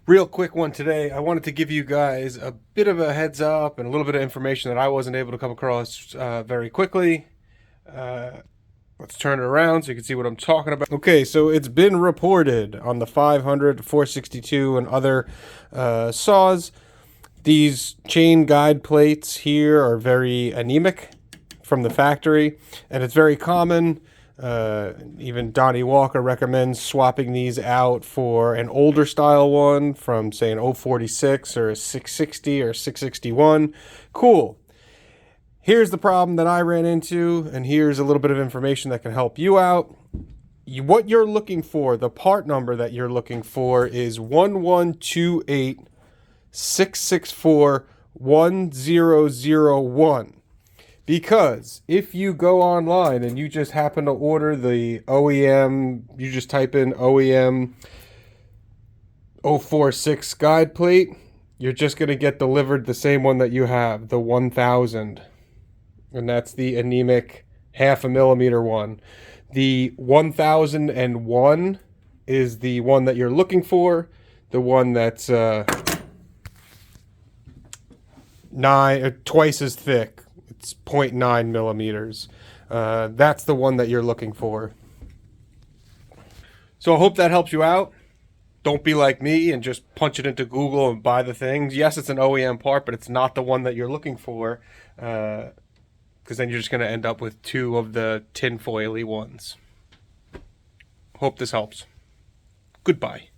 Real quick one today. I wanted to give you guys a bit of a heads up and a little bit of information that I wasn't able to come across very quickly. Let's turn it around so you can see what I'm talking about. Okay, so it's been reported on the 500, 462, and other saws. These chain guide plates here are very anemic from the factory, and it's very common. Even Donnie Walker recommends swapping these out for an older style one from, say, an 046 or a 660 or 661. Cool. Here's the problem that I ran into, and here's a little bit of information that can help you out. What you're looking for, the part number that you're looking for is 1128-664-1001. Because if you go online and you just happen to order the OEM, you just type in OEM 046 guide plate, you're just going to get delivered the same one that you have, the 1000. And that's the anemic 0.5 millimeter one. The 1001 is the one that you're looking for, the one that's twice as thick. It's 0.9 millimeters. That's the one that you're looking for. So I hope that helps you out. Don't be like me and just punch it into Google and buy the things. Yes, it's an OEM part, but it's not the one that you're looking for. Because then you're just going to end up with two of the tinfoily ones. Hope this helps. Goodbye.